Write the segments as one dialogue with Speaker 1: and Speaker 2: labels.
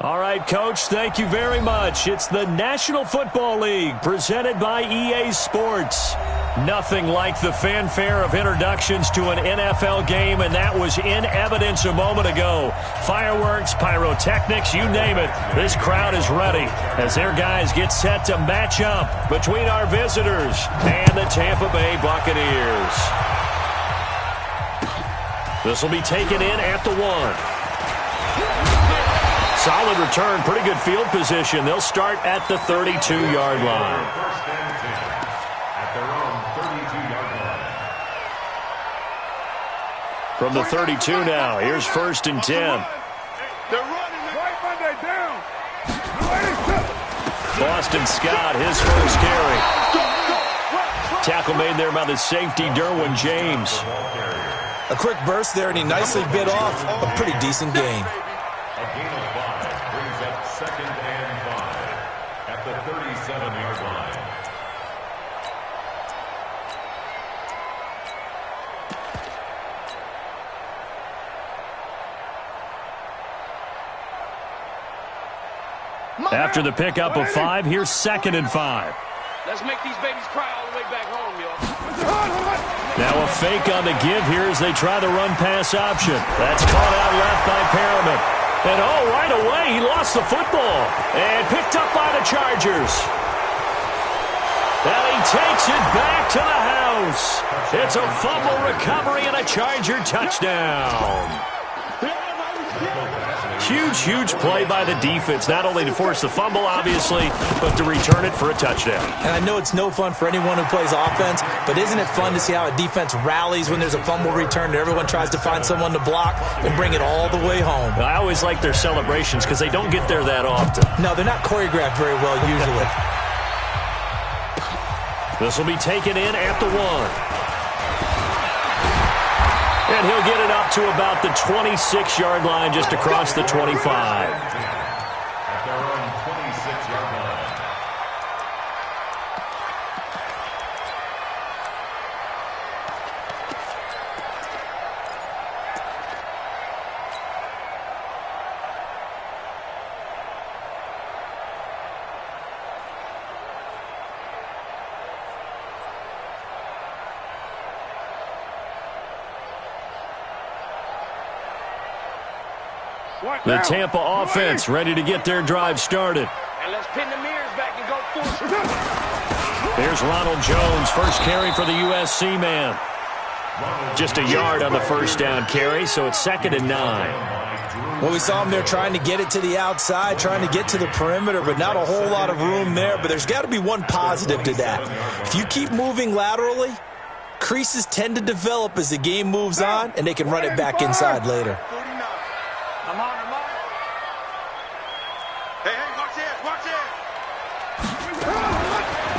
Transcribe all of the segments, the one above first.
Speaker 1: All right, Coach, thank you very much. It's the National Football League presented by EA Sports. Nothing like the fanfare of introductions to an NFL game, and that was in evidence a moment ago. Fireworks, pyrotechnics, you name it. This crowd is ready as their guys get set to match up between our visitors and the Tampa Bay Buccaneers. This will be taken in at the 1. Solid return, pretty good field position. They'll start at the 32-yard line. From the 32 now, here's 1st and 10. Boston Scott, his first carry. Tackle made there by the safety, Derwin James.
Speaker 2: A quick burst there, and he nicely bit off a pretty decent gain.
Speaker 3: A gain of 5 brings up 2nd and 5 at the 37-yard line.
Speaker 1: After the pickup of 5, here's 2nd and 5.
Speaker 4: Let's make these babies cry all the way back home, y'all.
Speaker 1: Now a fake on the give here as they try the run-pass option. That's caught out left by Perriman. And, right away, he lost the football. And picked up by the Chargers. And he takes it back to the house. It's a fumble recovery and a Charger touchdown. Huge play by the defense, not only to force the fumble, obviously, but to return it for a touchdown.
Speaker 2: And I know it's no fun for anyone who plays offense, but isn't it fun to see how a defense rallies when there's a fumble return and everyone tries to find someone to block and bring it all the way home?
Speaker 1: I always like their celebrations because they don't get there that often.
Speaker 2: No, they're not choreographed very well usually.
Speaker 1: This will be taken in at the 1. And he'll get it up to about the 26-yard line, just across the 25.
Speaker 3: At their own 26-yard line.
Speaker 1: The Tampa offense ready to get their drive started.
Speaker 4: And let's pin the mirrors back and go full.
Speaker 1: There's Ronald Jones, first carry for the USC man. Just a yard on the first down carry, so it's 2nd and 9.
Speaker 2: Well, we saw him there trying to get it to the outside, trying to get to the perimeter, but not a whole lot of room there. But there's got to be one positive to that. If you keep moving laterally, creases tend to develop as the game moves on, and they can run it back inside later.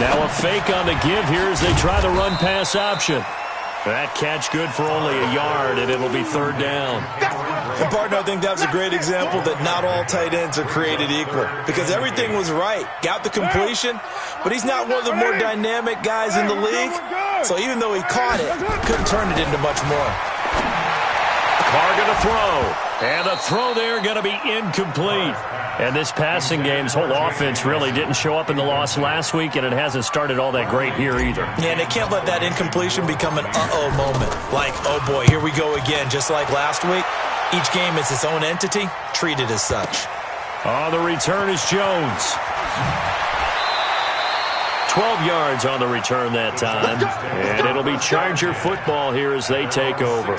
Speaker 1: Now a fake on the give here as they try the run-pass option. That catch good for only a yard, and it'll be 3rd down.
Speaker 2: And, partner, I think that's a great example that not all tight ends are created equal because everything was right. Got the completion, but he's not one of the more dynamic guys in the league. So even though he caught it, couldn't turn it into much more.
Speaker 1: Carr going to throw. And the throw there going to be incomplete. And this passing game's whole offense really didn't show up in the loss last week, and it hasn't started all that great here either.
Speaker 2: Yeah, and they can't let that incompletion become an uh-oh moment. Like, oh boy, here we go again, just like last week. Each game is its own entity, treated as such.
Speaker 1: On the return is Jones. 12 yards on the return that time. And it'll be Charger football here as they take over.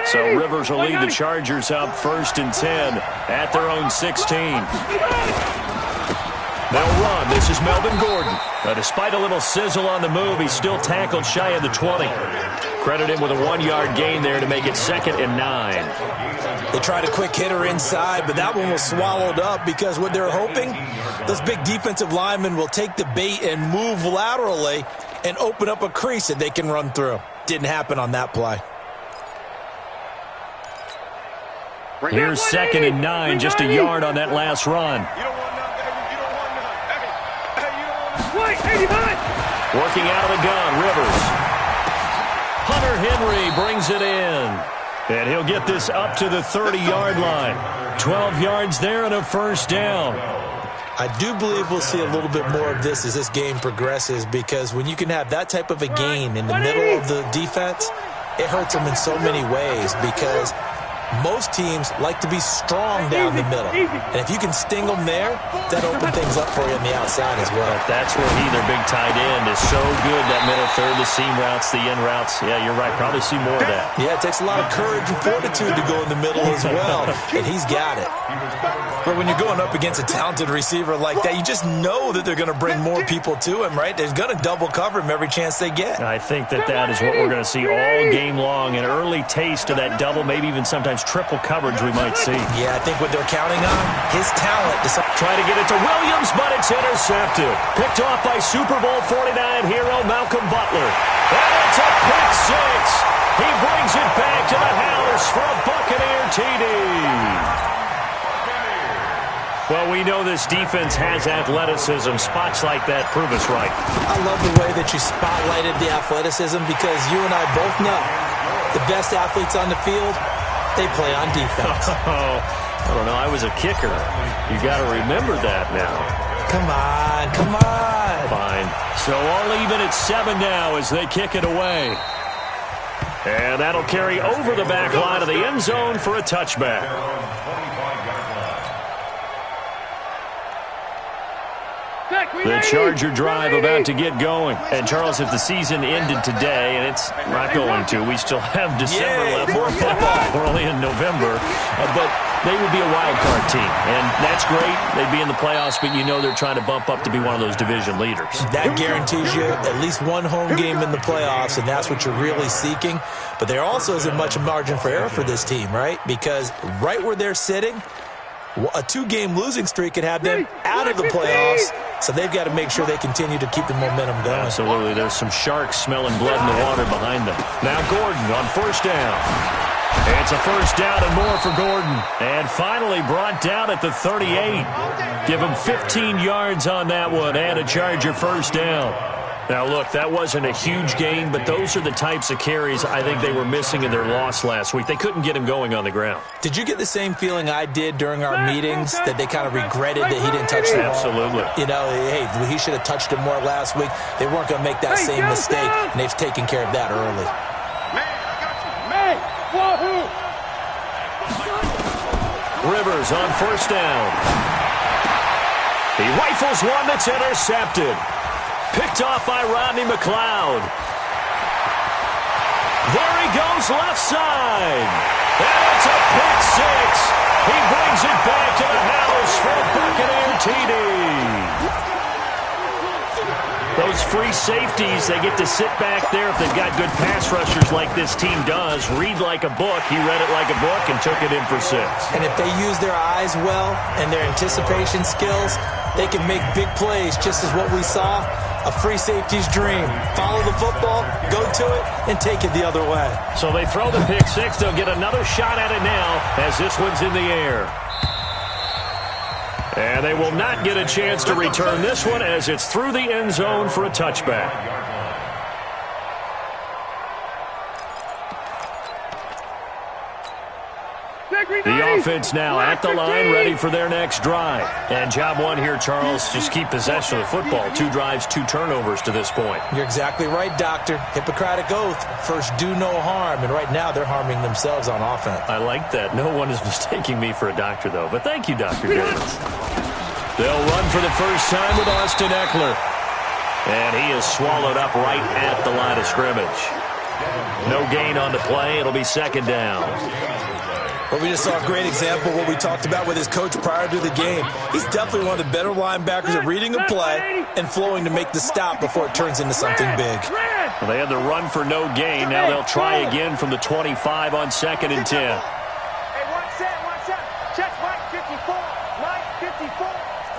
Speaker 1: So Rivers will lead the Chargers up 1st and 10 at their own 16. They'll run. This is Melvin Gordon. Despite a little sizzle on the move, he's still tackled shy of the 20. Credit him with a 1-yard gain there to make it 2nd and 9.
Speaker 2: They tried a quick hitter inside, but that one was swallowed up because what they're hoping, those big defensive linemen will take the bait and move laterally and open up a crease that they can run through. Didn't happen on that play.
Speaker 1: Here's 2nd and 9, just a yard on that last run. Working out of the gun, Rivers. Hunter Henry brings it in. And he'll get this up to the 30-yard line. 12 yards there and a first down.
Speaker 2: I do believe we'll see a little bit more of this as this game progresses, because when you can have that type of a gain in the middle of the defense, it hurts them in so many ways, because most teams like to be strong down the middle. And if you can sting them there, that opens things up for you on the outside as well.
Speaker 1: That's where their big tight end, is so good, that middle third, the seam routes, the in routes. Yeah, you're right. Probably see more of that.
Speaker 2: Yeah, it takes a lot of courage and fortitude to go in the middle as well, and he's got it. But when you're going up against a talented receiver like that, you just know that they're going to bring more people to him, right? They're going to double cover him every chance they get.
Speaker 1: I think that is what we're going to see all game long, an early taste of that double, maybe even sometimes triple coverage we might see.
Speaker 2: Yeah, I think what they're counting on, his talent.
Speaker 1: Try to get it to Williams, but it's intercepted. Picked off by Super Bowl 49 hero Malcolm Butler. And it's a pick six. He brings it back to the house for a Buccaneer TD. Well, we know this defense has athleticism. Spots like that prove us right.
Speaker 2: I love the way that you spotlighted the athleticism, because you and I both know the best athletes on the field, they play on defense.
Speaker 1: I don't know. I was a kicker. You got to remember that now.
Speaker 2: Come on, come on.
Speaker 1: Fine. So all even at 7 now as they kick it away. And that'll carry over the back line of the end zone for a touchback. The Charger drive about to get going. And, Charles, if the season ended today, and it's not going to, we still have December left.
Speaker 2: More football.
Speaker 1: We're only in November. But they would be a wild card team. And that's great. They'd be in the playoffs, but you know they're trying to bump up to be one of those division leaders.
Speaker 2: That guarantees you at least one home game in the playoffs, and that's what you're really seeking. But there also isn't much margin for error for this team, right? Because right where they're sitting, a 2-game losing streak could have them out of the playoffs, so they've got to make sure they continue to keep the momentum going.
Speaker 1: Absolutely. There's some sharks smelling blood in the water behind them. Now Gordon on first down. It's a first down and more for Gordon. And finally brought down at the 38. Give him 15 yards on that one and a Charger first down. Now, look, that wasn't a huge gain, but those are the types of carries I think they were missing in their loss last week. They couldn't get him going on the ground.
Speaker 2: Did you get the same feeling I did during our meetings, that they kind of regretted that he didn't touch the ball?
Speaker 1: Absolutely.
Speaker 2: You know, hey, he should have touched it more last week. They weren't going to make that same mistake, and they've taken care of that early.
Speaker 1: Rivers on first down. He rifles one that's intercepted. Picked off by Rodney McLeod. There he goes left side. And it's a pick six. He brings it back to the house for a Buccaneer TD. Those free safeties, they get to sit back there if they've got good pass rushers like this team does. Read like a book. He read it like a book and took it in for 6.
Speaker 2: And if they use their eyes well and their anticipation skills, they can make big plays, just as what we saw. A free safety's dream. Follow the football, go to it, and take it the other way.
Speaker 1: So they throw the pick six. They'll get another shot at it now as this one's in the air. And they will not get a chance to return this one as it's through the end zone for a touchback. The offense now at the line, ready for their next drive. And job one here, Charles, just keep possession of the football. 2 drives, 2 turnovers to this point.
Speaker 2: You're exactly right, Doctor. Hippocratic oath. First, do no harm. And right now, they're harming themselves on offense.
Speaker 1: I like that. No one is mistaking me for a doctor, though. But thank you, Dr. Davis. They'll run for the first time with Austin Eckler. And he is swallowed up right at the line of scrimmage. No gain on the play. It'll be second down.
Speaker 2: Well, we just saw a great example of what we talked about with his coach prior to the game. He's definitely one of the better linebackers at reading a play and flowing to make the stop before it turns into something big.
Speaker 1: Well, they had the run for no gain. Now they'll try again from the 25 on 2nd and 10.
Speaker 4: Hey, one set. Check Mike 54. Mike 54.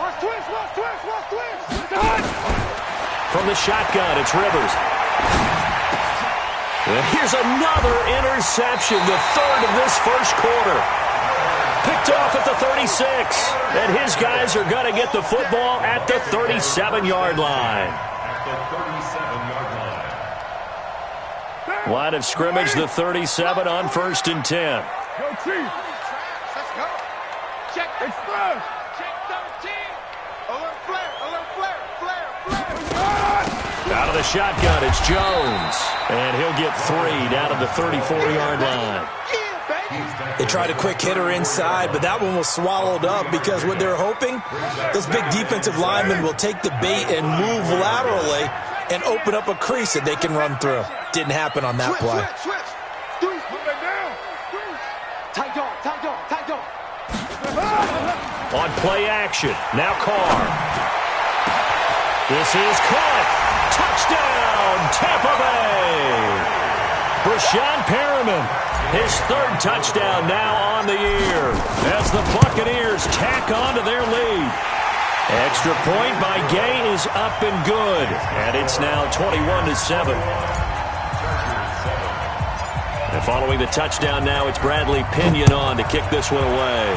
Speaker 4: Watch twist.
Speaker 1: From the shotgun, it's Rivers. And here's another interception, the 3rd of this first quarter. 36. And his guys are going to get the football at the 37-yard line. Line of scrimmage, the 37 on 1st and 10.
Speaker 4: Go, Chief. Let's go. Check. It's first. Check 13. Alert flare. Alert flare. Flare.
Speaker 1: Out of the shotgun, it's Jones. And he'll get 3 down to the 34-yard line.
Speaker 2: They tried a quick hitter inside, but that one was swallowed up because what they're hoping, those big defensive linemen will take the bait and move laterally and open up a crease that they can run through. Didn't happen on that play.
Speaker 4: Switch. Tight dog. Tight dog. Tight dog.
Speaker 1: On play action, now Carr. This is caught. Touchdown, Tampa Bay. Brashawn Perriman, his 3rd touchdown now on the year as the Buccaneers tack on to their lead. Extra point by Gay is up and good, and it's now 21-7. And following the touchdown now, it's Bradley Pinion on to kick this one away.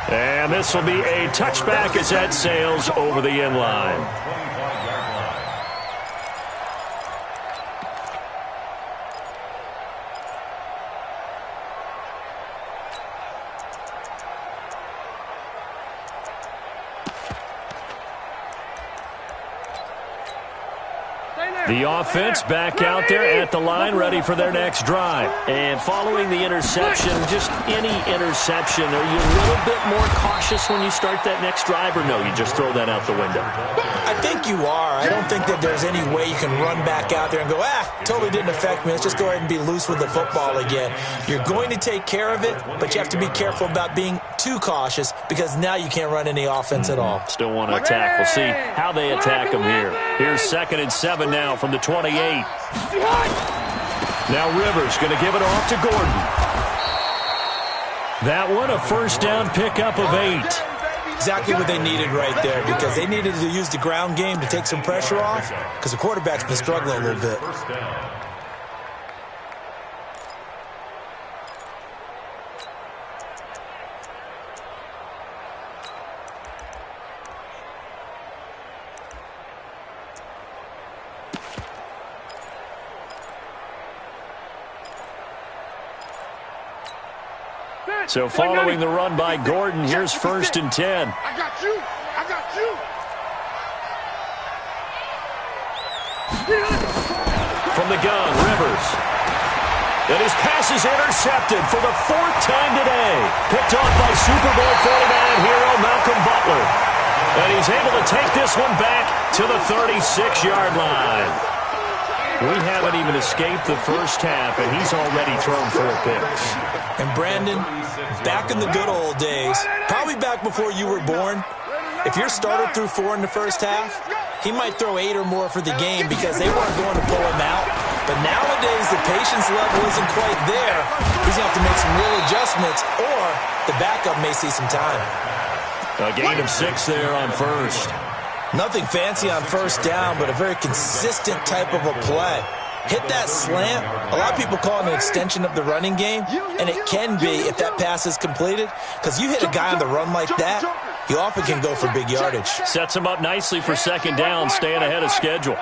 Speaker 1: And this will be a touchback as that sails over the end line. The offense back out there at the line, ready for their next drive. And following the interception, just any interception, are you a little bit more cautious when you start that next drive, or no, you just throw that out the window?
Speaker 2: I think you are. I don't think that there's any way you can run back out there and go, totally didn't affect me. Let's just go ahead and be loose with the football again. You're going to take care of it, but you have to be careful about being too cautious because now you can't run any offense at all.
Speaker 1: Still want to attack. We'll see how they attack them here. Here's 2nd and 7 now from the 28. Now Rivers going to give it off to Gordon. That one a 1st down pickup of 8.
Speaker 2: Exactly what they needed right there because they needed to use the ground game to take some pressure off because the quarterback's been struggling a little bit.
Speaker 1: So following the run by Gordon, here's 1st and 10.
Speaker 4: I got you. I got you.
Speaker 1: From the gun, Rivers. And his pass is intercepted for the 4th time today. Picked off by Super Bowl 49 hero Malcolm Butler. And he's able to take this one back to the 36-yard line. We haven't even escaped the first half, and he's already thrown 4 picks.
Speaker 2: And Brandon, back in the good old days, probably back before you were born, if your starter threw 4 in the first half, he might throw 8 or more for the game because they weren't going to pull him out. But nowadays, the patience level isn't quite there. He's going to have to make some real adjustments, or the backup may see some time.
Speaker 1: A gain of 6 there on 1st.
Speaker 2: Nothing fancy on 1st down, but a very consistent type of a play. Hit that slant. A lot of people call it an extension of the running game, and it can be if that pass is completed, because you hit a guy on the run like that, he often can go for big yardage.
Speaker 1: Sets him up nicely for 2nd down, staying ahead of schedule.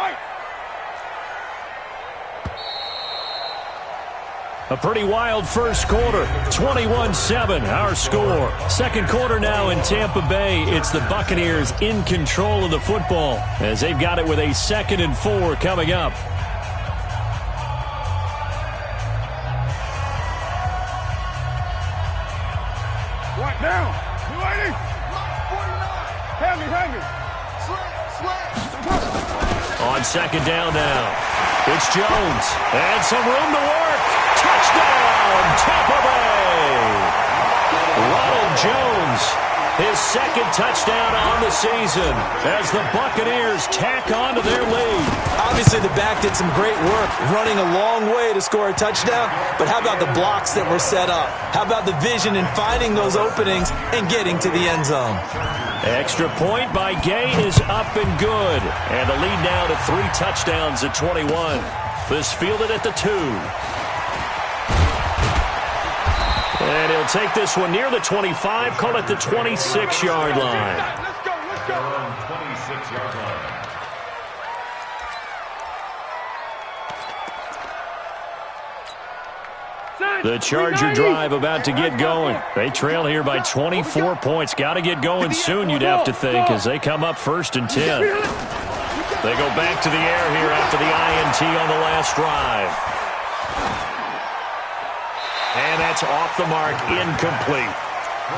Speaker 1: A pretty wild first quarter, 21-7, our score. 2nd quarter now in Tampa Bay. It's the Buccaneers in control of the football as they've got it with a 2nd and 4 coming up.
Speaker 4: Right now. You ready? Hang me.
Speaker 1: On 2nd down now, it's Jones. And some room to work. Touchdown, Tampa Bay! Ronald Jones, his 2nd touchdown on the season as the Buccaneers tack on to their lead.
Speaker 2: Obviously, the back did some great work running a long way to score a touchdown, but how about the blocks that were set up? How about the vision in finding those openings and getting to the end zone?
Speaker 1: Extra point by Gay is up and good, and the lead now to 3 touchdowns at 21. This fielded at the 2. And he'll take this one near the 25, call it the 26-yard line.
Speaker 4: Let's go, let's go.
Speaker 3: 26-yard line.
Speaker 1: The Charger drive about to get going. They trail here by 24 points. Got to get going soon, you'd have to think, as they come up 1st and 10. They go back to the air here after the INT on the last drive. And that's off the mark, incomplete.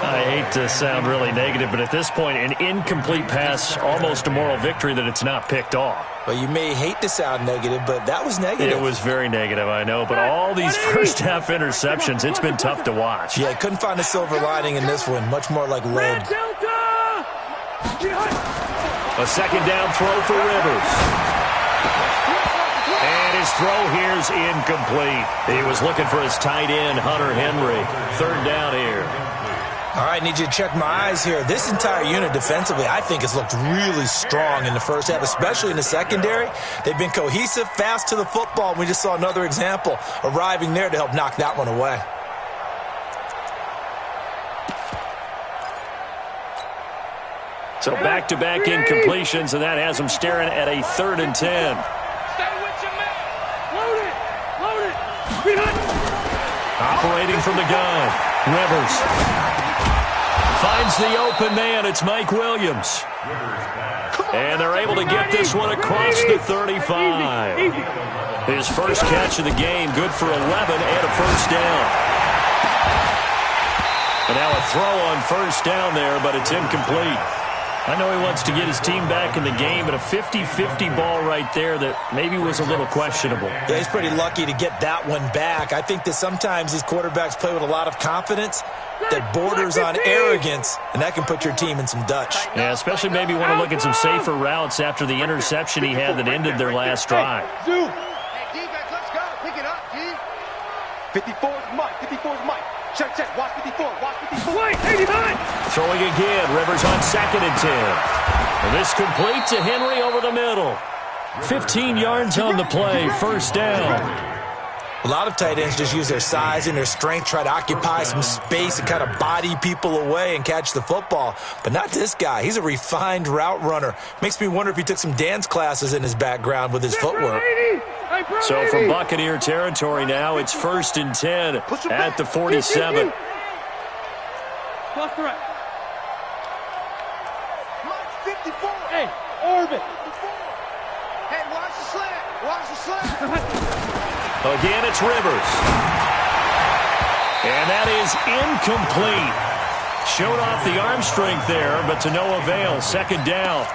Speaker 1: I hate to sound really negative, but at this point, an incomplete pass, almost a moral victory that it's not picked off.
Speaker 2: Well, you may hate to sound negative, but that was negative.
Speaker 1: It was very negative, I know, but all these first-half interceptions, it's been tough to watch.
Speaker 2: Yeah, couldn't find a silver lining in this one. Much more like lead.
Speaker 1: A second down throw for Rivers. And his throw here's incomplete. He was looking for his tight end, Hunter Henry. 3rd down here.
Speaker 2: All right, need you to check my eyes here. This entire unit defensively, I think, has looked really strong in the first half, especially in the secondary. They've been cohesive, fast to the football. We just saw another example arriving there to help knock that one away.
Speaker 1: So back-to-back incompletions, and that has them staring at a 3rd and 10.
Speaker 4: Stay with your man. Load it. Load it.
Speaker 1: Operating from the gun, Rivers finds the open man. It's Mike Williams. And they're able to get this one across the 35. His first catch of the game, good for 11 and a 1st down. And now a throw on 1st down there, but it's incomplete. I know he wants to get his team back in the game, but a 50-50 ball right there that maybe was a little questionable.
Speaker 2: Yeah, he's pretty lucky to get that one back. I think that sometimes these quarterbacks play with a lot of confidence that borders on arrogance, and that can put your team in some Dutch.
Speaker 1: Yeah, especially maybe want to look at some safer routes after the interception he had that ended their last drive.
Speaker 4: Hey, defense, let's go. Pick it up, G. 54's Mike. 54's Mike. Check, check. Watch 54. Watch 54. Wait, 89.
Speaker 1: Throwing again, Rivers on 2nd and 10. And this complete to Henry over the middle. 15 yards on the play, 1st down.
Speaker 2: A lot of tight ends just use their size and their strength, try to occupy some space and kind of body people away and catch the football. But not this guy. He's a refined route runner. Makes me wonder if he took some dance classes in his background with his footwork.
Speaker 1: So from Buccaneer territory now, it's 1st and 10 at the 47.
Speaker 4: Plus the right. 54. Hey, orbit. Hey, watch the slant. Watch the slant.
Speaker 1: Again, it's Rivers. And that is incomplete. Showed off the arm strength there, but to no avail. 2nd down.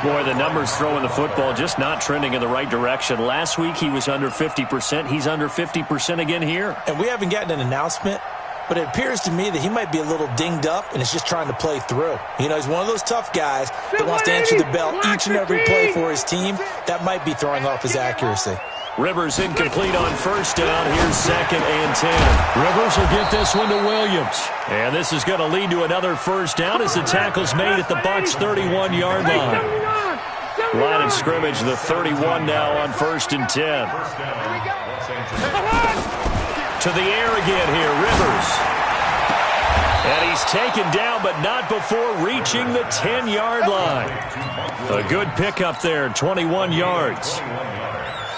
Speaker 1: Boy, the numbers throwing the football just not trending in the right direction. Last week he was under 50%. He's under 50% again here.
Speaker 2: And we haven't gotten an announcement, but it appears to me that he might be a little dinged up and is just trying to play through. You know, he's one of those tough guys that wants to answer the bell each and every play for his team. That might be throwing off his accuracy.
Speaker 1: Rivers incomplete on 1st down. Here's 2nd and 10. Rivers will get this one to Williams. And this is going to lead to another 1st down as the tackle's made at the Bucs' 31-yard line. Line of scrimmage, the 31 now on 1st and 10. To the air again here, Rivers. And he's taken down, but not before reaching the 10-yard line. A good pickup there, 21 yards.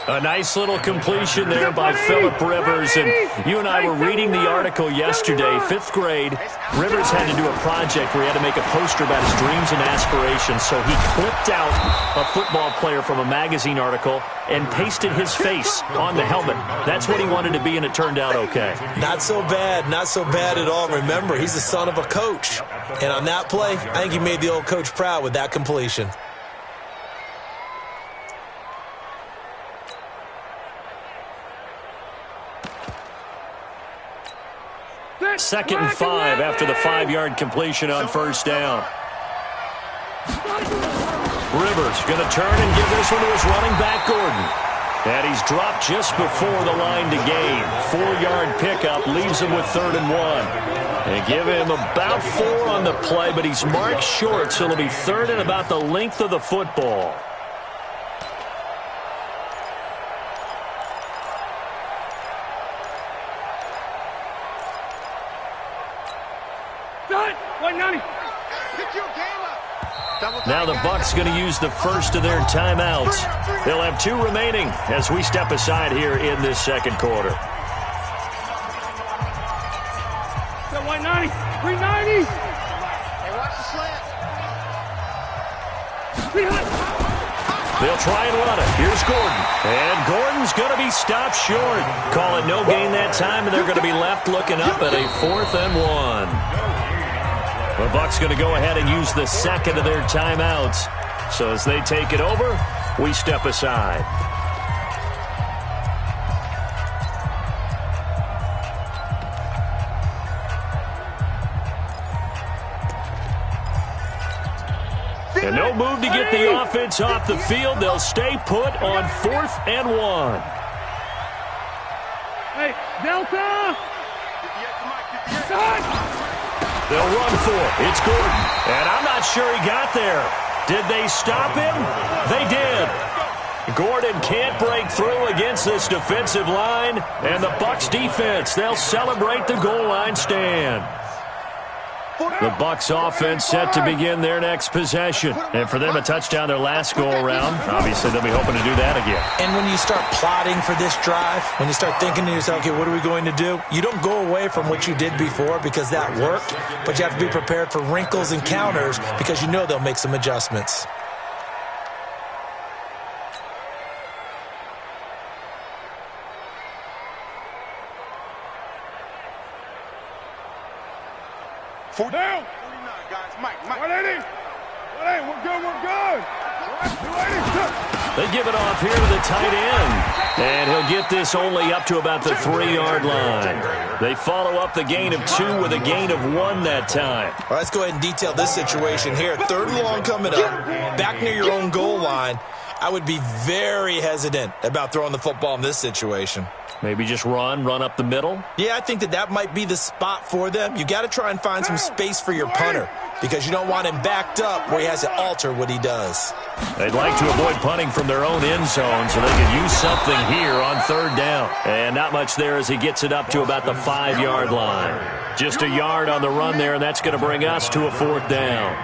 Speaker 1: A nice little completion there by Phillip Rivers. And you and I were reading the article yesterday, 5th grade. Rivers had to do a project where he had to make a poster about his dreams and aspirations. So he clipped out a football player from a magazine article and pasted his face on the helmet. That's what he wanted to be, and it turned out okay.
Speaker 2: Not so bad at all. Remember, he's the son of a coach. And on that play, I think he made the old coach proud with that completion.
Speaker 1: Second and 5 after the 5-yard completion on 1st down. Rivers going to turn and give this one to his running back, Gordon. And he's dropped just before the line to gain. 4-yard pickup leaves him with 3rd and 1. They give him about 4 on the play, but he's marked short, so it'll be 3rd and about the length of the football. Now the Bucs going to use the first of their timeouts. They'll have 2 remaining as we step aside here in this second quarter.
Speaker 4: Hey, watch the slant.
Speaker 1: They'll try and run it. Here's Gordon. And Gordon's going to be stopped short. Call it no gain that time, and they're going to be left looking up at a 4th and 1. The Bucs going to go ahead and use the second of their timeouts. So as they take it over, we step aside. And no move to get the offense off the field. They'll stay put on 4th and 1.
Speaker 4: Hey, Delta!
Speaker 1: They'll run for it. It's Gordon. And I'm not sure he got there. Did they stop him? They did. Gordon can't break through against this defensive line. And the Bucs defense, they'll celebrate the goal line stand. The Bucs offense set to begin their next possession. And for them, a touchdown their last go-around. Obviously, they'll be hoping to do that again.
Speaker 2: And when you start plotting for this drive, when you start thinking to yourself, okay, what are we going to do? You don't go away from what you did before because that worked, but you have to be prepared for wrinkles and counters because you know they'll make some adjustments.
Speaker 4: Four down. 49, guys. Mike. 180. 180. We're good.
Speaker 1: They give it off here to the tight end. And he'll get this only up to about the 3-yard line. They follow up the gain of 2 with a gain of 1 that time.
Speaker 2: All right, let's go ahead and detail this situation here. 3rd and long coming up. Back near your own goal line. I would be very hesitant about throwing the football in this situation.
Speaker 1: Maybe just run up the middle?
Speaker 2: Yeah, I think that might be the spot for them. You got to try and find some space for your punter because you don't want him backed up where he has to alter what he does.
Speaker 1: They'd like to avoid punting from their own end zone so they can use something here on 3rd down. And not much there as he gets it up to about the 5-yard line. Just a yard on the run there, and that's going to bring us to a 4th down.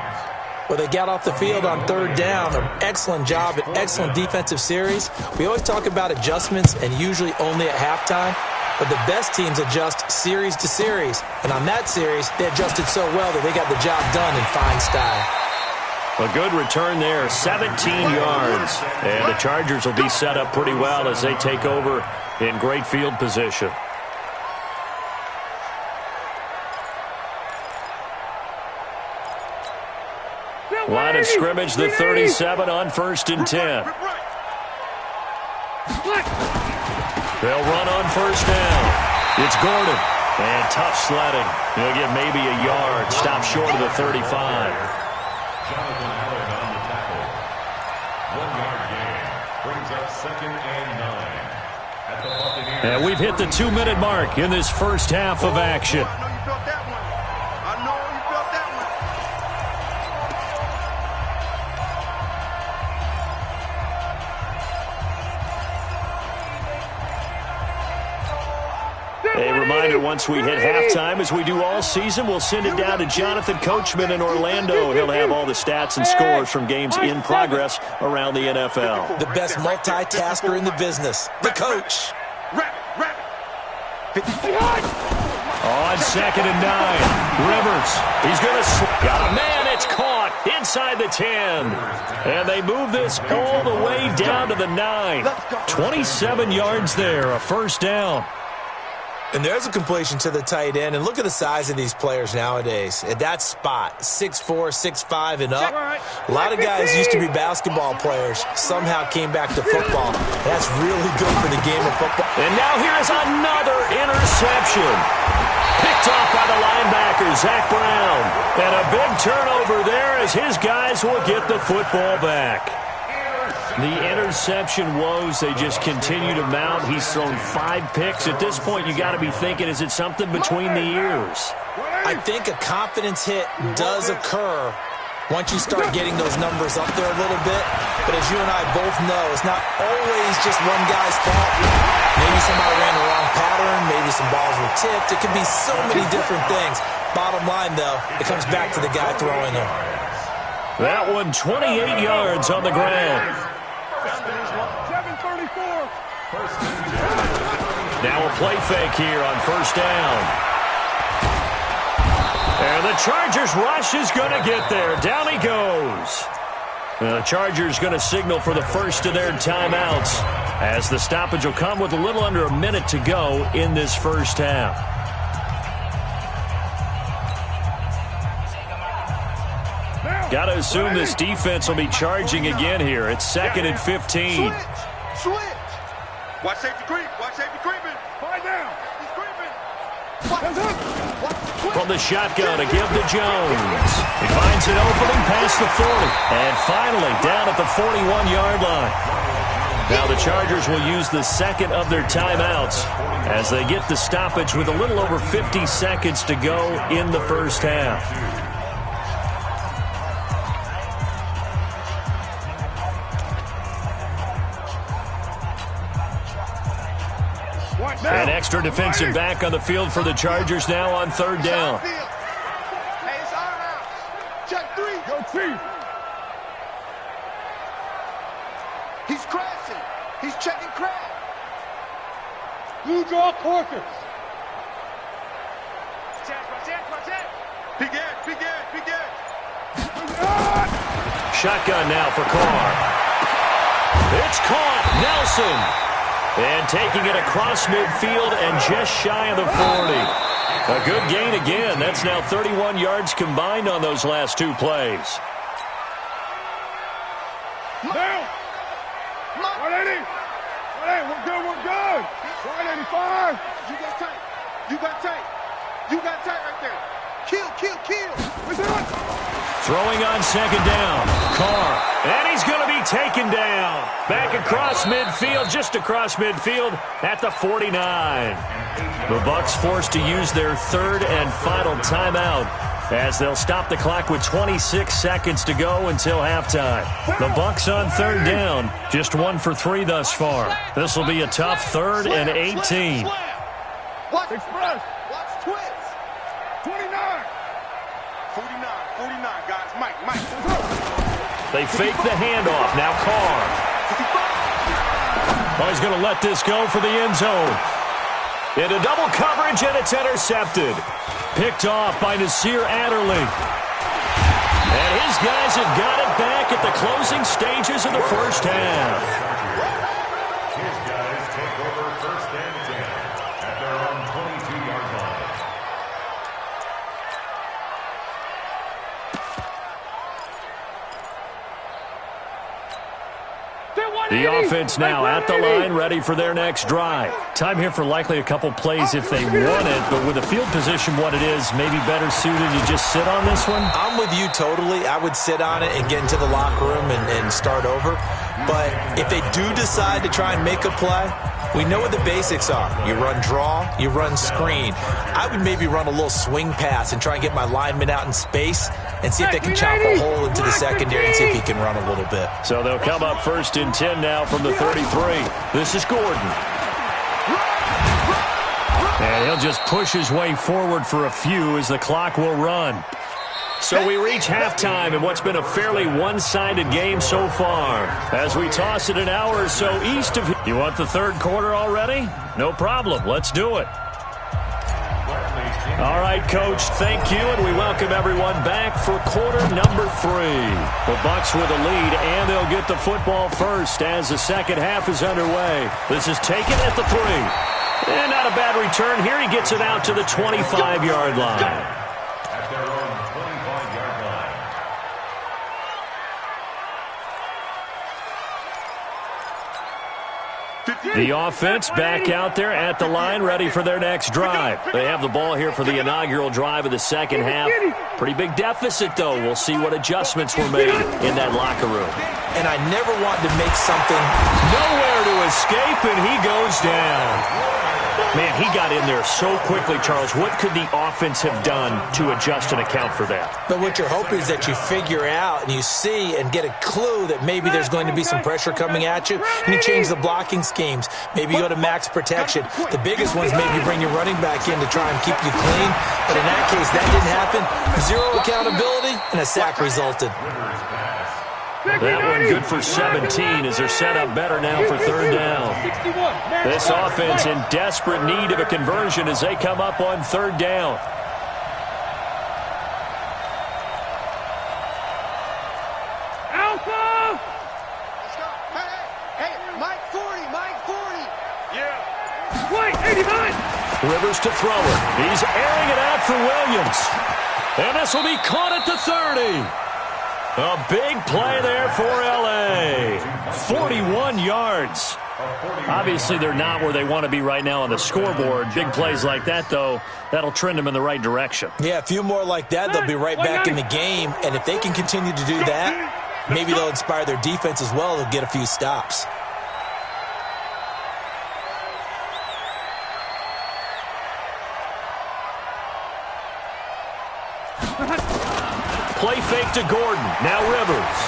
Speaker 2: Well, they got off the field on 3rd down. An excellent job, an excellent defensive series. We always talk about adjustments and usually only at halftime, but the best teams adjust series to series. And on that series, they adjusted so well that they got the job done in fine style.
Speaker 1: A good return there, 17 yards. And the Chargers will be set up pretty well as they take over in great field position. Line of scrimmage, the 37 on 1st and 10. They'll run on 1st down. It's Gordon. And tough sledding. He'll get maybe a yard. Stop short of the 35.
Speaker 3: Jonathan Allen on the tackle. 1-yard gain. Brings up 2nd and 9. At the Buccaneers.
Speaker 1: And we've hit the 2-minute mark in this first half of action. A reminder, once we hit halftime, as we do all season, we'll send it down to Jonathan Coachman in Orlando. He'll have all the stats and scores from games in progress around the NFL.
Speaker 2: The best multitasker in the business, the coach.
Speaker 1: On 2nd and 9, Rivers. He's going to got a man. It's caught inside the 10. And they move this all the way down to the 9. 27 yards there, a 1st down.
Speaker 2: And there's a completion to the tight end. And look at the size of these players nowadays. At that spot, 6'4", 6'5", and up. A lot of guys used to be basketball players. Somehow came back to football. That's really good for the game of football.
Speaker 1: And now here is another interception. Picked off by the linebacker, Zach Brown. And a big turnover there as his guys will get the football back. The interception woes, they just continue to mount. He's thrown 5 picks. At this point, you got to be thinking, is it something between the ears?
Speaker 2: I think a confidence hit does occur once you start getting those numbers up there a little bit. But as you and I both know, it's not always just one guy's fault. Maybe somebody ran the wrong pattern. Maybe some balls were tipped. It could be so many different things. Bottom line, though, it comes back to the guy throwing them.
Speaker 1: That one 28 yards on the ground.
Speaker 4: 7:34.
Speaker 1: Now a play fake here on first down. And the Chargers rush is going to get there. Down he goes. The Chargers going to signal for the first of their timeouts as the stoppage will come with a little under a minute to go in this first half. Got to assume this defense will be charging again here. It's 2nd and 15.
Speaker 4: Switch. Watch safety creep. Watch safety creeping. Find down. He's creeping.
Speaker 1: From the shotgun to give to Jones. He finds an opening past the 40. And finally down at the 41-yard line. Now the Chargers will use the second of their timeouts as they get the stoppage with a little over 50 seconds to go in the first half. An extra defensive back on the field for the Chargers now on third down.
Speaker 4: Hey, it's our house. Check 3. Go Chief. He's crashing. He's checking crash. Blue draw Corkers. Big edge, big edge, big edge.
Speaker 1: Shotgun now for Carr. It's caught. Nelson. And taking it across midfield and just shy of the 40. A good gain again. That's now 31 yards combined on those last two plays.
Speaker 4: Now. 180. 180. We're good. We're good. 185. You got tight. You got tight. You got tight right there. Kill, kill, kill. We're done.
Speaker 1: Throwing on second down. Carr. And he's going to be taken down. Back across midfield, just across midfield at the 49. The Bucs forced to use their third and final timeout as they'll stop the clock with 26 seconds to go until halftime. The Bucs on third down, just 1 for 3 thus far. This will be a tough 3rd and 18.
Speaker 4: Watch express. Watch twist. 29. 49, guys. Mike.
Speaker 1: They fake the handoff. Now Carr. Oh, he's going to let this go for the end zone. Into double coverage, and it's intercepted. Picked off by Nasir Adderley. And his guys have got it back at the closing stages of the first half.
Speaker 3: His guys take over 1st and 10 at their own 22-yard line.
Speaker 1: The offense now at the line, ready for their next drive. Time here for likely a couple plays if they want it, but with the field position what it is, maybe better suited to just sit on this one?
Speaker 2: I'm with you totally. I would sit on it and get into the locker room and start over. But if they do decide to try and make a play, we know what the basics are. You run draw, you run screen. I would maybe run a little swing pass and try and get my lineman out in space and see if they can chop a hole into the secondary and see if he can run a little bit.
Speaker 1: So they'll come up 1st and 10 now from the 33. This is Gordon. And he'll just push his way forward for a few as the clock will run. So we reach halftime in what's been a fairly one-sided game so far. As we toss it an hour or so east of... You want the third quarter already? No problem. Let's do it. All right, Coach, thank you, and we welcome everyone back for quarter number 3. The Bucs with a lead, and they'll get the football first as the second half is underway. This is taken at the 3. And not a bad return here. He gets it out to the 25-yard line.
Speaker 3: At their own 25-yard line.
Speaker 1: The offense back out there at the line, ready for their next drive. They have the ball here for the inaugural drive of the second half. Pretty big deficit, though. We'll see what adjustments were made in that locker room.
Speaker 2: And I never wanted to make something...
Speaker 1: Nowhere to escape, and he goes down. Man, he got in there so quickly, Charles. What could the offense have done to adjust and account for that?
Speaker 2: But what you're hoping is that you figure out and you see and get a clue that maybe there's going to be some pressure coming at you, and you change the blocking schemes. Maybe you go to max protection. The biggest one's maybe bring your running back in to try and keep you clean. But in that case, that didn't happen. Zero accountability, and a sack resulted.
Speaker 1: That one good for 17 as they're set up better now for third down. This offense in desperate need of a conversion as they come up on third down.
Speaker 4: Alpha! Hey, Mike 40, Mike 40. Yeah. Wait, 89.
Speaker 1: Rivers to throw it. He's airing it out for Williams. And this will be caught at the 30. A big play there for L.A. 41 yards. Obviously, they're not where they want to be right now on the scoreboard. Big plays like that, though, that'll trend them in the right direction.
Speaker 2: Yeah, a few more like that, they'll be right back in the game. And if they can continue to do that, maybe they'll inspire their defense as well. They'll get a few stops.
Speaker 1: Play fake to Gordon. Now Rivers.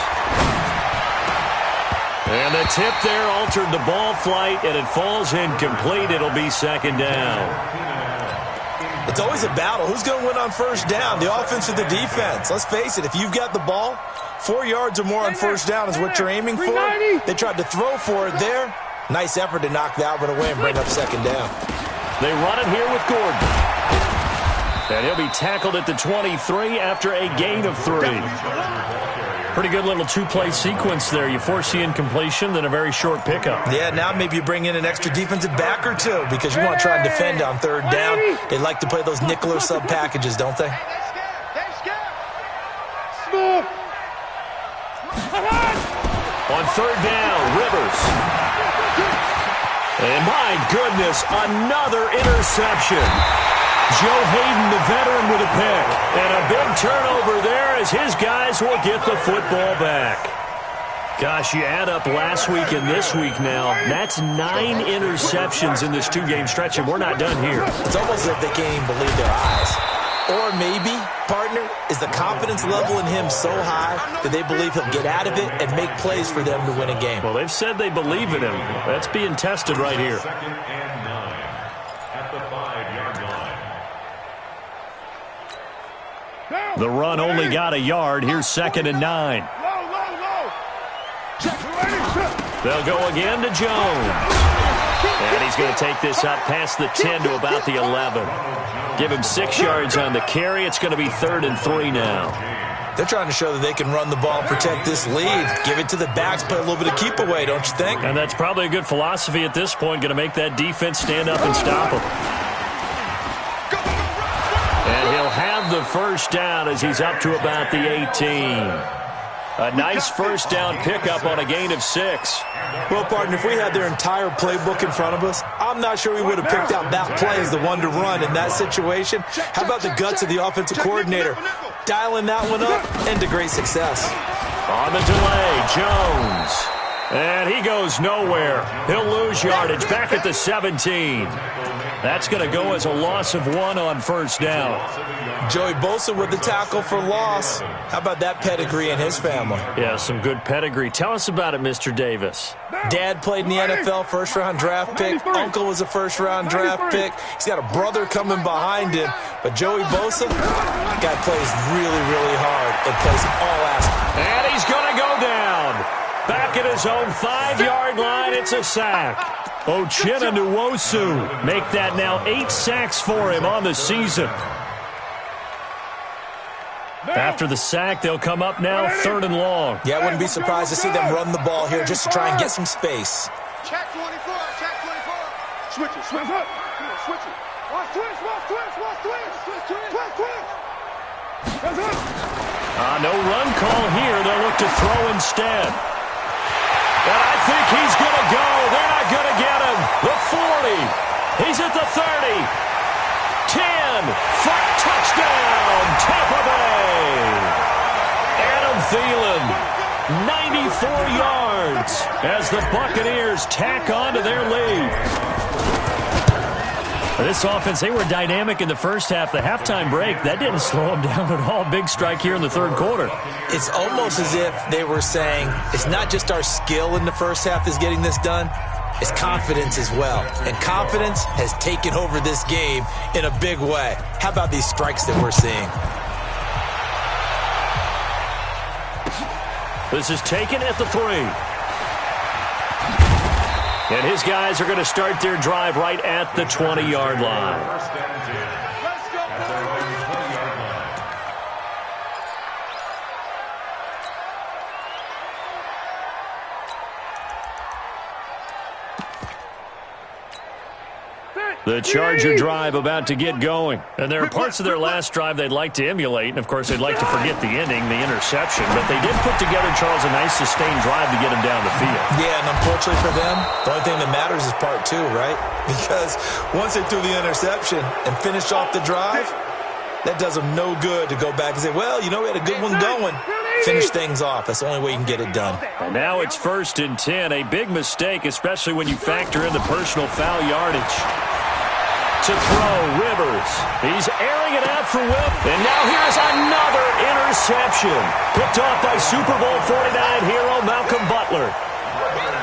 Speaker 1: And the tip there altered the ball flight, and it falls incomplete. It'll be second down.
Speaker 2: It's always a battle. Who's going to win on first down, the offense or the defense? Let's face it, if you've got the ball, 4 yards or more on first down is what you're aiming for. They tried to throw for it there. Nice effort to knock that one away and bring up second down.
Speaker 1: They run it here with Gordon. And he'll be tackled at the 23 after a gain of 3. Pretty good little two-play sequence there. You force the incompletion, then a very short pickup.
Speaker 2: Yeah, now maybe you bring in an extra defensive back or two because you want to try and defend on third down. They like to play those nickel or sub packages, don't they?
Speaker 1: On third down, Rivers. And my goodness, another interception. Joe Hayden, the veteran, with a pick. And a big turnover there as his guys will get the football back. Gosh, you add up last week and this week now, that's 9 interceptions in this two-game stretch, and we're not done here.
Speaker 2: It's almost as if they can't even believe their eyes. Or maybe, partner, is the confidence level in him so high that they believe he'll get out of it and make plays for them to win a game.
Speaker 1: Well, they've said they believe in him. That's being tested right here.
Speaker 3: Second and 9 at the 5-yard line.
Speaker 1: The run only got a yard. Here's second and 9. They'll go again to Jones. And he's going to take this up past the 10 to about the 11. Give him 6 yards on the carry. It's going to be 3rd and 3 now.
Speaker 2: They're trying to show that they can run the ball and protect this lead. Give it to the backs, play a little bit of keep away, don't you think?
Speaker 1: And that's probably a good philosophy at this point. Going to make that defense stand up and stop him. And he'll have the first down as he's up to about the 18. A nice first down pickup on a gain of 6.
Speaker 2: Well, partner, if we had their entire playbook in front of us, I'm not sure we would have picked out that play as the one to run in that situation. How about the guts of the offensive coordinator? Dialing that one up into great success.
Speaker 1: On the delay, Jones. And he goes nowhere. He'll lose yardage back at the 17. That's going to go as a loss of 1 on first down.
Speaker 2: Joey Bosa with the tackle for loss. How about that pedigree in his family?
Speaker 1: Yeah, some good pedigree. Tell us about it, Mr. Davis.
Speaker 2: Dad played in the NFL, first-round draft pick. Uncle was a first-round draft pick. He's got a brother coming behind him. But Joey Bosa, guy plays really, really hard and plays all aspects.
Speaker 1: And he's going to go down. Back at his own 5-yard line, it's a sack. Uchenna Nwosu make that now 8 sacks for him on the season. After the sack, they'll come up now 3rd and long.
Speaker 2: Yeah, I wouldn't be surprised to see them run the ball here just to try and get some space.
Speaker 4: Check 24, check 24. Switch it, switch it. Switch it. Watch twist, watch twist, watch twist. Twist, twist.
Speaker 1: No run call here. They'll look to throw instead. And I think he's going to go. They're not going to get him. The 40. He's at the 30. 10. Flat touchdown. Tampa Bay. Adam Thielen. 94 yards as the Buccaneers tack on to their lead. This offense, they were dynamic in the first half. The halftime break, that didn't slow them down at all. Big strike here in the third quarter.
Speaker 2: It's almost as if they were saying, it's not just our skill in the first half that's getting this done, it's confidence as well. And confidence has taken over this game in a big way. How about these strikes that we're seeing?
Speaker 1: This is taken at the 3. And his guys are going to start their drive right at the 20-yard line.
Speaker 3: First and 10. At their own 20-yard line.
Speaker 1: The Charger drive about to get going. And there are parts of their last drive they'd like to emulate. And, of course, they'd like to forget the ending, the interception. But they did put together, Charles, a nice sustained drive to get him down the field.
Speaker 2: Yeah, and unfortunately for them, the only thing that matters is part 2, right? Because once they threw the interception and finished off the drive, that does them no good to go back and say, well, you know, we had a good one going. Finish things off. That's the only way you can get it done.
Speaker 1: And now it's 1st and 10. A big mistake, especially when you factor in the personal foul yardage. To throw, Rivers. He's airing it out for Whip. And now here's another interception. Picked off by Super Bowl 49 hero Malcolm Butler.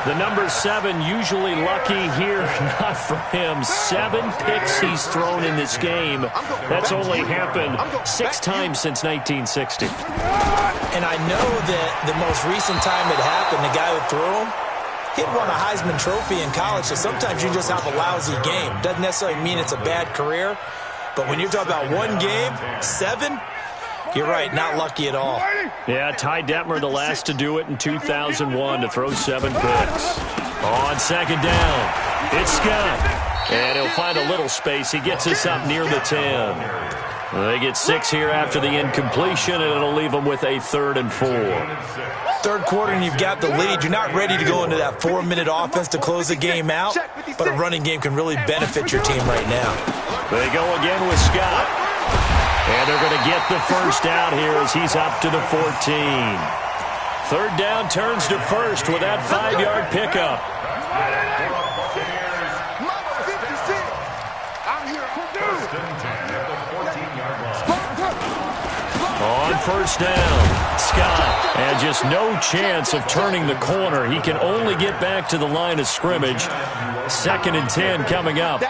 Speaker 1: The number 7 usually lucky here. Not for him. 7 picks he's thrown in this game. That's only happened 6 times since 1960.
Speaker 2: And I know that the most recent time it happened, the guy who threw him, he'd won a Heisman Trophy in college, so sometimes you just have a lousy game. Doesn't necessarily mean it's a bad career, but when you're talking about one game, 7, you're right, not lucky at all.
Speaker 1: Yeah, Ty Detmer, the last to do it in 2001, to throw 7 picks. On 2nd down, it's Scott. And he'll find a little space. He gets us up near the 10. They get 6 here after the incompletion, and it'll leave them with a 3rd and 4.
Speaker 2: Third quarter and you've got the lead. You're not ready to go into that 4-minute offense to close the game out, but a running game can really benefit your team right now.
Speaker 1: They go again with Scott. And they're going to get the first down here as he's up to the 14. 3rd down turns to 1st with that 5-yard pickup. On 1st down, Scott, and just no chance of turning the corner. He can only get back to the line of scrimmage. 2nd and 10 coming up.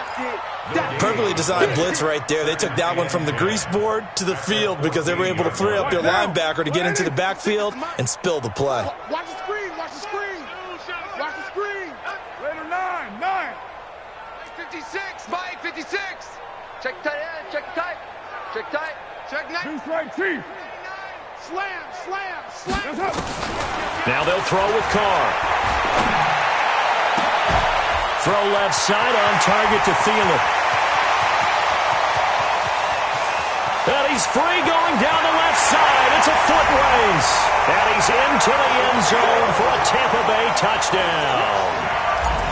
Speaker 2: Perfectly designed blitz right there. They took that one from the grease board to the field because they were able to free up their linebacker to get into the backfield and spill the play.
Speaker 4: Watch the screen, watch the screen. Watch the screen. Later, 9. 56, Mike, 56. Check tight end, check tight. Check tight. Check 9. Two strike, Chief. Slam.
Speaker 1: Now they'll throw with Carr. Throw left side on target to Thielen. And he's free going down the left side. It's a foot race. And he's into the end zone for a Tampa Bay touchdown.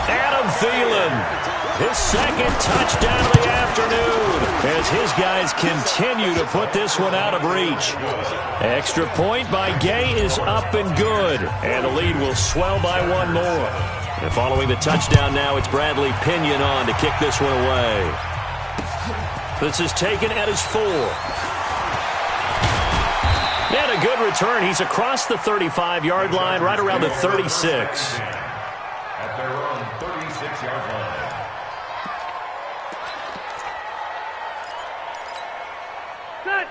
Speaker 1: Adam Thielen, his 2nd touchdown of the afternoon as his guys continue to put this one out of reach. Extra point by Gay is up and good. And the lead will swell by 1 more. And following the touchdown now, it's Bradley Pinion on to kick this one away. This is taken at his 4. And a good return. He's across the 35-yard line, right around the 36.
Speaker 3: At their own 36-yard line.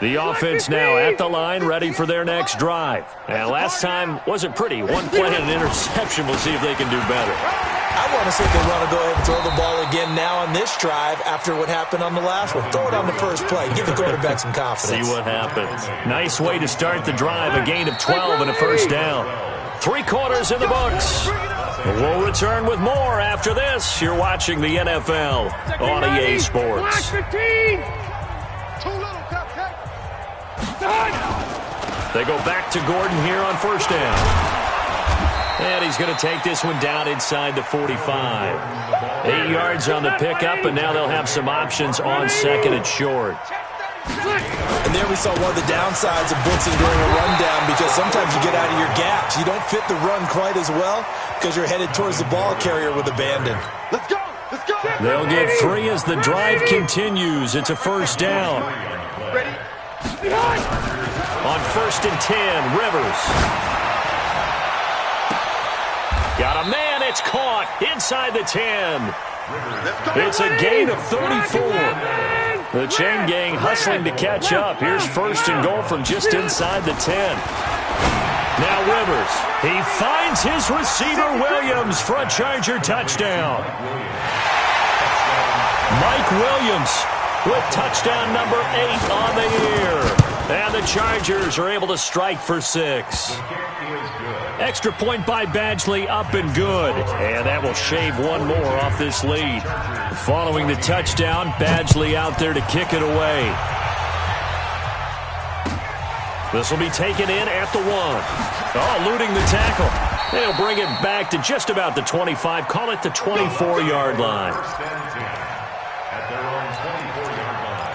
Speaker 1: The offense now at the line, ready for their next drive. And last time wasn't pretty. 1 play and an interception. We'll see if they can do better.
Speaker 2: I want to see if they want to go ahead and throw the ball again now on this drive after what happened on the last one. Throw it on the first play. Give the quarterback some confidence.
Speaker 1: See what happens. Nice way to start the drive. A gain of 12 and a first down. 3 quarters in the books. We'll return with more after this. You're watching the NFL on EA Sports. They go back to Gordon here on 1st down. And he's going to take this one down inside the 45. 8 yards on the pickup, and now they'll have some options on 2nd and short.
Speaker 2: And there we saw one of the downsides of blitzing during a rundown because sometimes you get out of your gaps. You don't fit the run quite as well because you're headed towards the ball carrier with abandon.
Speaker 4: Let's go.
Speaker 1: They'll get 3 as the drive continues. It's a first down.
Speaker 4: Ready?
Speaker 1: On 1st and 10, Rivers. Got a man, it's caught inside the 10. It's a gain of 34. The chain gang hustling to catch up. Here's 1st and goal from just inside the 10. Now Rivers. He finds his receiver, Williams, for a Charger touchdown. Mike Williams with touchdown number 8 on the year. And the Chargers are able to strike for 6. Extra point by Badgley, up and good. And that will shave one more off this lead. Following the touchdown, Badgley out there to kick it away. This will be taken in at the 1. Oh, eluding the tackle. They'll bring it back to just about the 25. Call it the 24-yard line.
Speaker 3: At their own 24-yard line.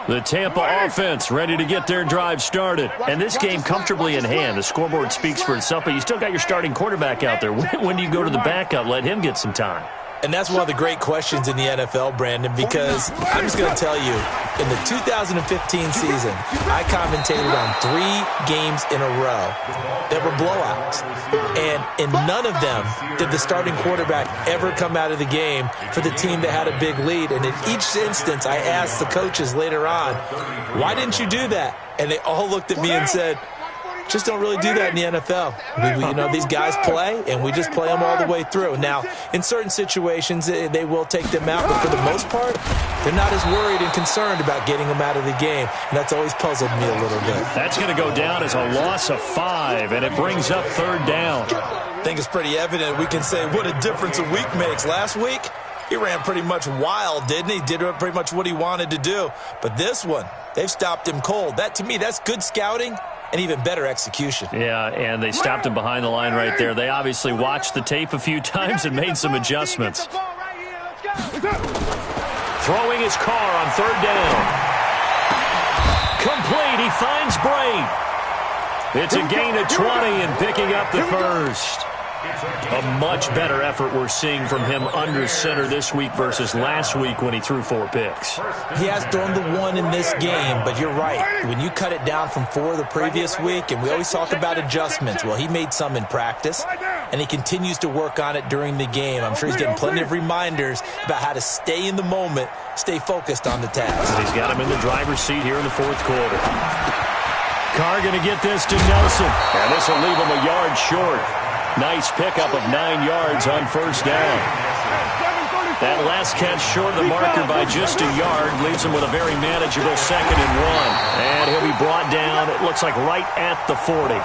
Speaker 1: The Tampa offense ready to get their drive started. And this game comfortably in hand. The scoreboard speaks for itself, but you still got your starting quarterback out there. When do you go to the backup? Let him get some time.
Speaker 2: And that's one of the great questions in the NFL, Brandon, because I'm just going to tell you, in the 2015 season, I commentated on 3 games in a row that were blowouts. And in none of them did the starting quarterback ever come out of the game for the team that had a big lead. And in each instance, I asked the coaches later on, why didn't you do that? And they all looked at me and said, just don't really do that in the NFL. These guys play, and we just play them all the way through. Now, in certain situations, they will take them out, but for the most part, they're not as worried and concerned about getting them out of the game, and that's always puzzled me a little bit.
Speaker 1: That's going to go down as a loss of 5, and it brings up 3rd down.
Speaker 2: I think it's pretty evident. We can say what a difference a week makes. Last week, he ran pretty much wild, didn't he? Did pretty much what he wanted to do. But this one, they've stopped him cold. That, to me, that's good scouting and even better execution.
Speaker 1: Yeah, and they stopped him behind the line right there. They obviously watched the tape a few times and made some adjustments. Throwing his car on 3rd down. Complete. He finds Bray. It's a gain of 20 and picking up the 1st. A much better effort we're seeing from him under center this week versus last week when he threw 4 picks.
Speaker 2: He has thrown the 1 in this game, but you're right. When you cut it down from 4 the previous week, and we always talk about adjustments, well, he made some in practice, and he continues to work on it during the game. I'm sure he's getting plenty of reminders about how to stay in the moment, stay focused on the task.
Speaker 1: And he's got him in the driver's seat here in the 4th quarter. Carr going to get this to Nelson, and this will leave him a yard short. Nice pickup of 9 yards on 1st down. That last catch short of the marker by just a yard leaves him with a very manageable 2nd and 1. And he'll be brought down, it looks like right at the 40.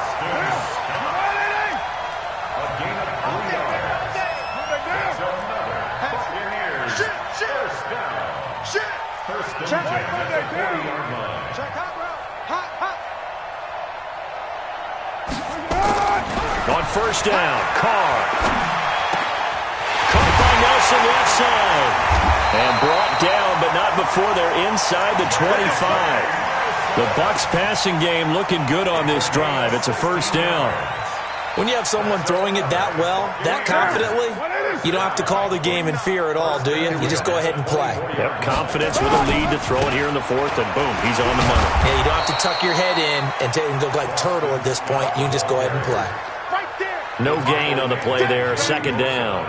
Speaker 1: On 1st down, Carr. Caught by Nelson left side. And brought down, but not before they're inside the 25. The Bucs passing game looking good on this drive. It's a 1st down.
Speaker 2: When you have someone throwing it that well, that confidently, you don't have to call the game in fear at all, do you? You just go ahead and play.
Speaker 1: Yep, confidence with a lead to throw it here in the 4th, and boom, he's on the money.
Speaker 2: Yeah, you don't have to tuck your head in and go like turtle at this point. You can just go ahead and play.
Speaker 1: No gain on the play there, 2nd down.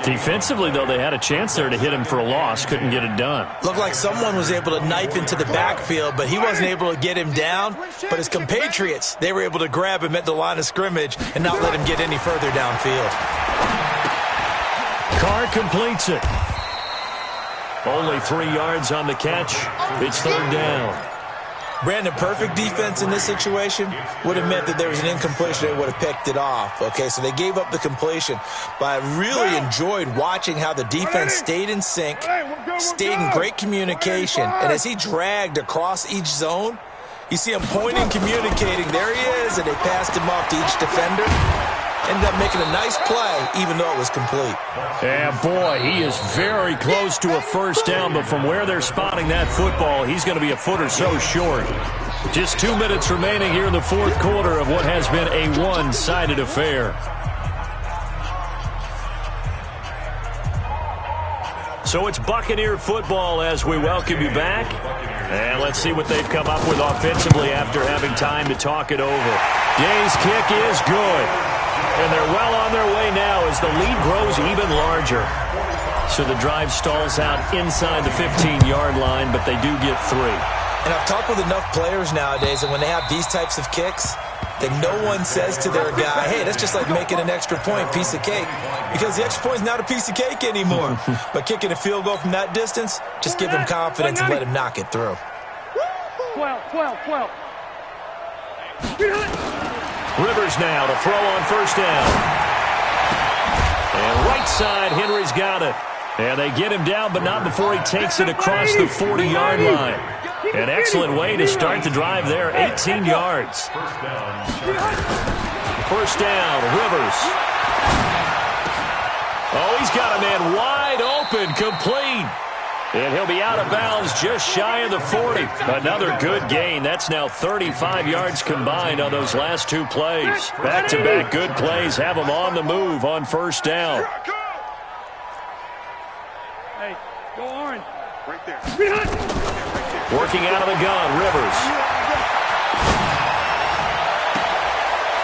Speaker 1: Defensively, though, they had a chance there to hit him for a loss. Couldn't get it done.
Speaker 2: Looked like someone was able to knife into the backfield, but he wasn't able to get him down. But his compatriots, they were able to grab him at the line of scrimmage and not let him get any further downfield.
Speaker 1: Carr completes it. Only 3 yards on the catch. It's 3rd down.
Speaker 2: Brandon, perfect defense in this situation would have meant that there was an incompletion. They would have picked it off. Okay, so they gave up the completion. But I really enjoyed watching how the defense stayed in sync, stayed in great communication. And as he dragged across each zone, you see him pointing, communicating. There he is, and they passed him off to each defender. Ended up making a nice play, even though it was complete.
Speaker 1: Yeah, boy, he is very close to a first down, but from where they're spotting that football, he's going to be a foot or so short. Just 2 minutes remaining here in the fourth quarter of what has been a one-sided affair. So it's Buccaneer football as we welcome you back. And let's see what they've come up with offensively after having time to talk it over. Day's kick is good. And they're well on their way now as the lead grows even larger. So the drive stalls out inside the 15-yard line, but they do get 3.
Speaker 2: And I've talked with enough players nowadays that when they have these types of kicks, that no one says to their guy, hey, that's just like making an extra point, piece of cake. Because the extra point is not a piece of cake anymore. But kicking a field goal from that distance, just give him confidence and let him knock it through.
Speaker 4: 12.
Speaker 1: Rivers now to throw on first down. And right side, Henry's got it. And they get him down, but not before he takes it across the 40-yard line. An excellent way to start the drive there, 18 yards. First down, Rivers. Oh, he's got a man wide open, complete. And he'll be out of bounds just shy of the 40. Another good gain. That's now 35 yards combined on those last 2 plays. Back-to-back good plays have them on the move on first down.
Speaker 4: Hey, go Orange. Right there.
Speaker 1: Working out of the gun, Rivers.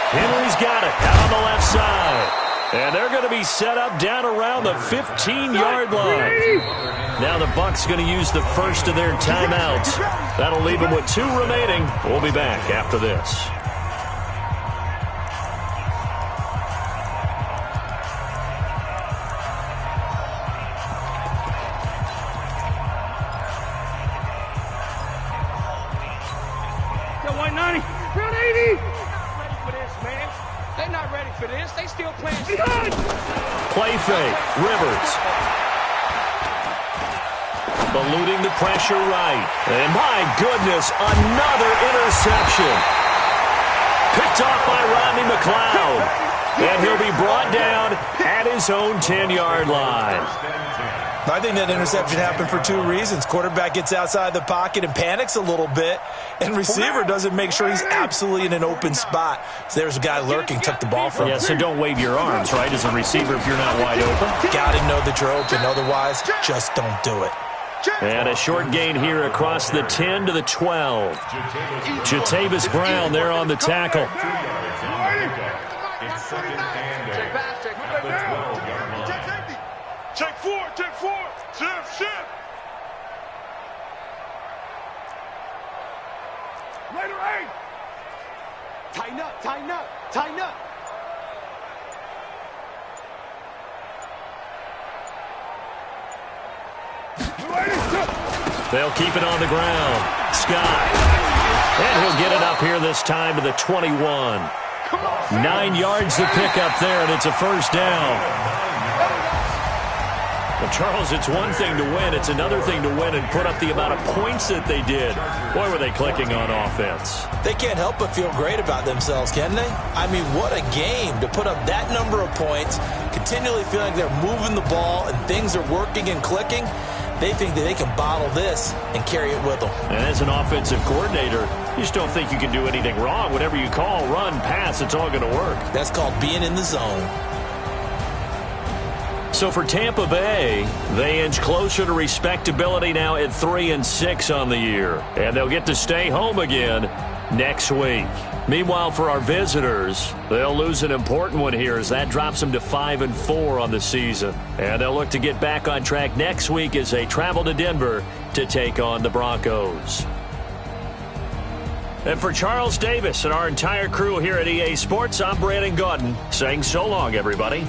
Speaker 1: Henry's got it out on the left side. And they're going to be set up down around the 15-yard line. Now the Bucs going to use the first of their timeouts. That'll leave them with 2 remaining. We'll be back after this.
Speaker 4: Yo, 190. Round 80. Ready for this, man. They're not ready for this. They still playing.
Speaker 1: Play fake. Rivers. Eluding the pressure right. And my goodness, another interception. Picked off by Rodney McLeod. And he'll be brought down at his own 10-yard line.
Speaker 2: I think that interception happened for 2 reasons. Quarterback gets outside the pocket and panics a little bit. And receiver doesn't make sure he's absolutely in an open spot. So there's a guy lurking, took the ball from him.
Speaker 1: Yeah, so don't wave your arms, right, as a receiver if you're not wide open.
Speaker 2: Got to know that you're open. Otherwise, just don't do it.
Speaker 1: And a short gain here across the 10 to the 12. Jatavis Brown there on the tackle.
Speaker 3: It's second and 8 at the 12-yard line.
Speaker 4: Check 4. Shift. Later 8. Tighten up.
Speaker 1: They'll keep it on the ground. Scott. And he'll get it up here this time to the 21. 9 yards to pick up there, and it's a first down. Well, Charles, it's one thing to win. It's another thing to win and put up the amount of points that they did. Boy, were they clicking on offense.
Speaker 2: They can't help but feel great about themselves, can they? I mean, what a game to put up that number of points, continually feeling they're moving the ball and things are working and clicking. They think that they can bottle this and carry it with them.
Speaker 1: And as an offensive coordinator, you just don't think you can do anything wrong. Whatever you call, run, pass, it's all going to work.
Speaker 2: That's called being in the zone.
Speaker 1: So for Tampa Bay, they inch closer to respectability now at 3-6 on the year. And they'll get to stay home again next week. Meanwhile, for our visitors, they'll lose an important one here as that drops them to 5-4 on the season. And they'll look to get back on track next week as they travel to Denver to take on the Broncos. And for Charles Davis and our entire crew here at EA Sports, I'm Brandon Gaudin saying so long, everybody.